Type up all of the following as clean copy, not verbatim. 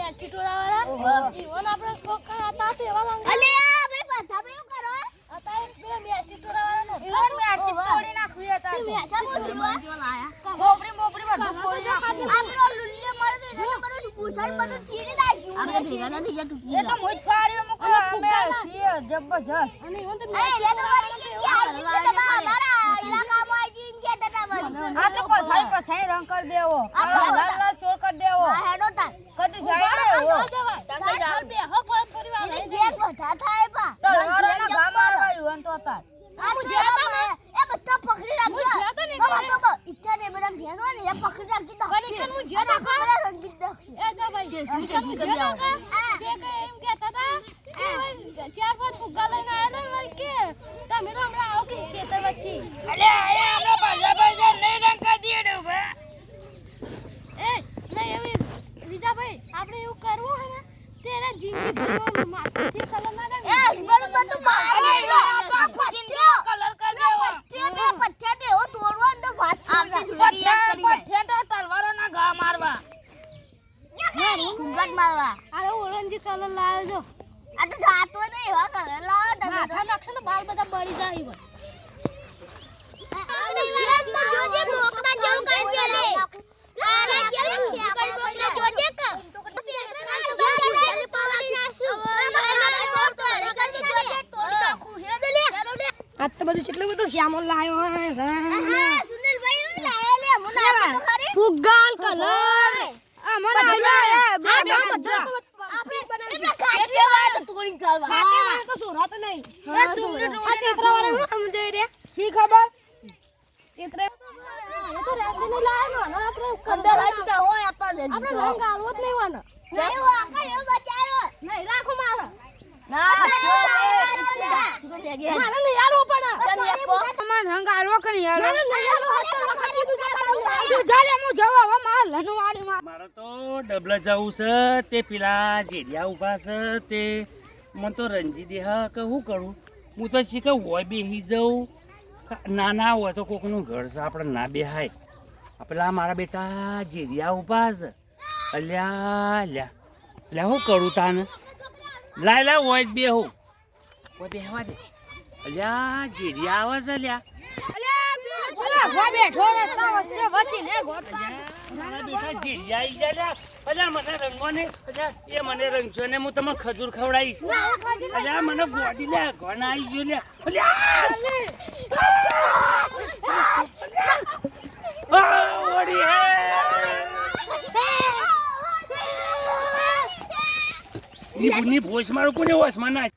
મેચી ટોળાવાળા even આપણે કોક હતા તો એવા લાગે અલે આ ભાઈ બધા ભાઈ શું કરો હતા પેલા મેચી ટોળાવાળાનો ઈવન મેચી તોડી નાખવી હતા મેચા બોલ્યો લાયા બોપડી બધું ફોડી નાખી આપણો લુલ્લે મર ગઈ તો બધું પૂછાર બધું છીરી દાશું આપણે ભેગા નથી જતું એ તો મોજ ફાડ્યો મકો અમે છીએ જબરજસ્ત અને ઈવન તો એ રે તો મારી કે અમારા ઇલાકામાં આજી કે દાદા આ તો પછાઈ રંગ કર દેવો લાલ ચોર કર દેવો હેડો તાર કદી જાય ને ના જવાય ચાલ બે હો ફોન કરી વાળા એને જે બધા થાય પા તલવારોના ઘા મારવા યુવાન તો હતા આ મુજે એ બધા પકડી રાખજો બાબા ઈચ્છા ને બધા ભેનો ને એ પકડી રાખજો પણ ઈકન હું જે દેખા બધા રંગીત દક્ષ એ જો ભાઈ ઈકન હું જે દેખા કે એમ કહેતા હતા કે ચાર પાંચ ફુગ્ગા લઈને આયા ને કે તમે તો હમણાં આવો કે ખેતર વચ્ચે અલે આયા આપણો પાછા નહીં રંગ કર દીધો ભા એ નહીં એવી વિજાભાઈ આપણે એવું કરવું હે ને તેરા જિંદગી ભરવાનું માથેથી કલર ના એ લાગે બધું બહાર કલર કર દેવો પથ્યા દે ઓ તોડવો ને વાત પથ્યા તો તલવારોના ઘા મારવા ફુગત મારવા અરે ઓરેન્જ કલર લાવ્યો જો આ તો જાતો નહીં એવા કલર લાવો તમે માથા નાખશો ને બાલ બધા બળી જાય ઈવન વિરાજ તો જોજે મોકડા જેવું કરી દે લે આને કેવું મોકડા જોજે કે આ તો બધું કેટલું બધું શ્યામો લાયો સુનિલભાઈ લાયા લે મને તો ખરી ફુગ્ગાલ કલર અમારા આયા બે બધા તો સોરાત નહીં આ તેતરા વાળા હું સમજે રે શી ખબર તેતરા તો રાતને લાવ્યો ને આપણે અંદર હજતા હોય આપણે આપણે રંગ આલવો જ નહીં વાનો જયો આકા એવો બચાયો નહીં રાખો મારા ના મારા નહીં આલવો પણ તમાર રંગ આલવો કે નહીં આલવો મારા નહીં આલવો તું જાલે હું જવા હવે માર લનો વાળી મારે તો ડબલ જવું છે તે પેલા જેડિયા ઉભા છે તે મને તો રંજી દેહ કે શું કરું હું તો શીખે હોય બેસી જાઉં નાના હોય તો કોકનું ઘર છે આપણે ના બેહાય પેલા મારા બેટા જેડિયા ઉભા છે અલ્યા અલ્યા એટલે શું કરું તાને લાય હોય જ બેહું કોઈ બેહવા દે અલ્યા જેડિયા આવે છે અલ્યા બેઠો રસ્તા વચ્ચે વચ્ચે મારા બેટા જેડિયા આવી જાય અલ્યા મને રંગો ને અલ્યા એ મને રંગજો ને હું તમને ખજૂર ખવડાવીશ અલ્યા મને ગોડી લે ઘણા આવી ગયો લે અલ્યા ઓડી હે ની ભોજ મારું કોને વસમાં ના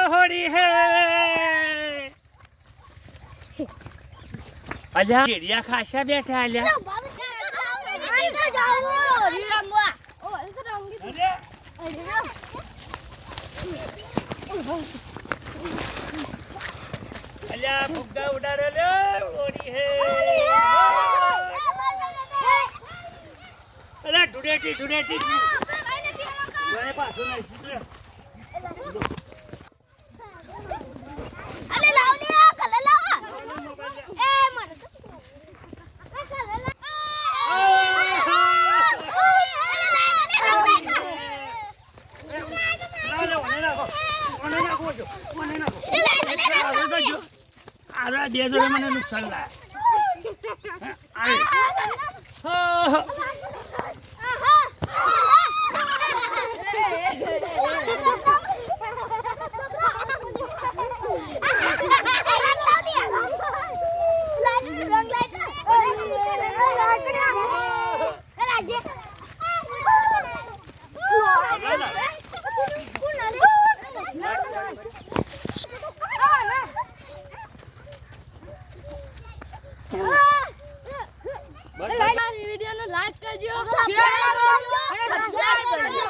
હોડી હે અલ્યા જેડિયા ખાસા બેઠા અલ્યા અલ્યા ફુગ્ગા ઉડાડે લે ઓડી હે અલ્યા ઢુડેટી મને પાછો નહીં અલે લાવ લે આ કલર લાવ એ મને આ બે જોડે મને નુકસાન લાય વિડિયોને લાઈક કરજો શેર કરજો અને સબસ્ક્રાઇબ કરજો